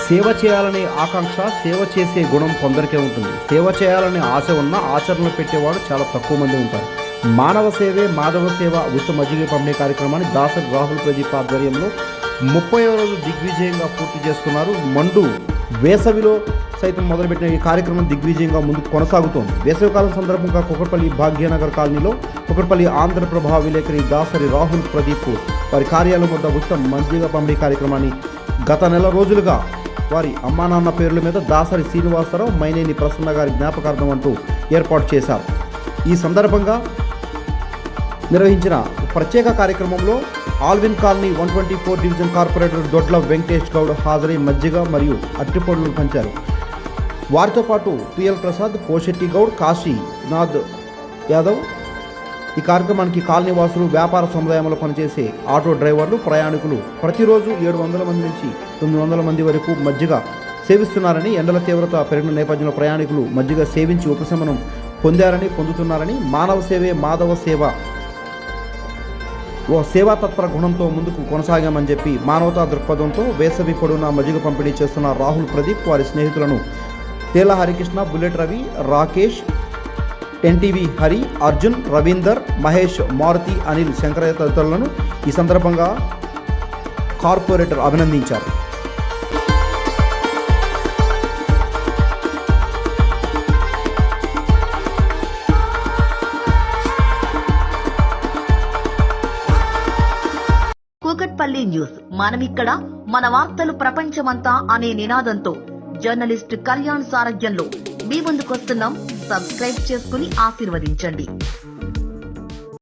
సేవ చేయాలనే ఆకాంక్ష, సేవ చేసే గుణం కొందరికే ఉంటుంది. సేవ చేయాలనే ఆశ ఉన్న ఆచరణలో పెట్టేవాడు చాలా తక్కువ మంది ఉంటారు. మానవ సేవే మాధవ సేవ ఉచిత మజ్జిగ పంపిణీ కార్యక్రమాన్ని దాసరి రాహుల్ ప్రదీప్ ఆధ్వర్యంలో 30వ రోజు దిగ్విజయంగా పూర్తి చేసుకున్నారు. మండు వేసవిలో సైతం మొదలుపెట్టిన ఈ కార్యక్రమం దిగ్విజయంగా ముందుకు కొనసాగుతోంది. వేసవికాలం సందర్భంగా కుకట్పల్లి భాగ్యనగర్ కాలనీలో కుకట్పల్లి ఆంధ్రప్రభ విలేకరి దాసరి రాహుల్ ప్రదీప్ వారి కార్యాలయం వద్ద ఉచిత మజ్జిగ పంపిణీ కార్యక్రమాన్ని గత నెల రోజులుగా వారి అమ్మానాన్న పేర్ల మీద దాసరి శ్రీనివాసరావు, మైనేని ప్రసన్న గారి జ్ఞాపకార్థం అంటూ ఏర్పాటు చేశారు. ఈ సందర్భంగా నిర్వహించిన ప్రత్యేక కార్యక్రమంలో ఆల్విన్ కాలనీ 124 డివిజన్ కార్పొరేటర్ దొడ్ల వెంకటేష్ గౌడ్ హాజరై మజ్జిగ మరియు అరటిపండ్లను పంచారు. వారితో పాటు పిఎల్ ప్రసాద్, కోశెట్టి గౌడ్, కాశీనాథ్ యాదవ్. ఈ కార్యక్రమానికి కాలనీ వాసులు, వ్యాపార సముదాయంలో పనిచేసే ఆటో డ్రైవర్లు, ప్రయాణికులు ప్రతిరోజు 700 మంది నుంచి 900 మంది వరకు మజ్జిగ సేవిస్తున్నారని, ఎండల తీవ్రత పెరిగిన నేపథ్యంలో ప్రయాణికులు మజ్జిగ సేవించి ఉపశమనం పొందుతున్నారని, మానవ సేవే మాధవ సేవ ఓ సేవా తత్పర గుణంతో ముందుకు కొనసాగామని చెప్పి మానవతా దృక్పథంతో వేసవి పొడవునా మజ్జిగ పంపిణీ చేస్తున్న రాహుల్ ప్రదీప్ వారి స్నేహితులను తేల హరికృష్ణ, బుల్లెట్ రవి, రాకేష్, ఎన్టీవీ హరి, అర్జున్, రవీందర్, మహేష్, మారుతి, అనిల్, శంకరయ్య తదితరులను ఈ సందర్భంగా కార్పొరేటర్ అభినందించారు. కూకట్పల్లి న్యూస్, మనమిక్కడ మన వార్తలు ప్రపంచమంతా అనే నినాదంతో జర్నలిస్ట్ కళ్యాణ్ సారథ్యంలో మీ ముందుకొస్తున్నాం. సబ్స్క్రైబ్ చేసుకుని ఆశీర్వదించండి.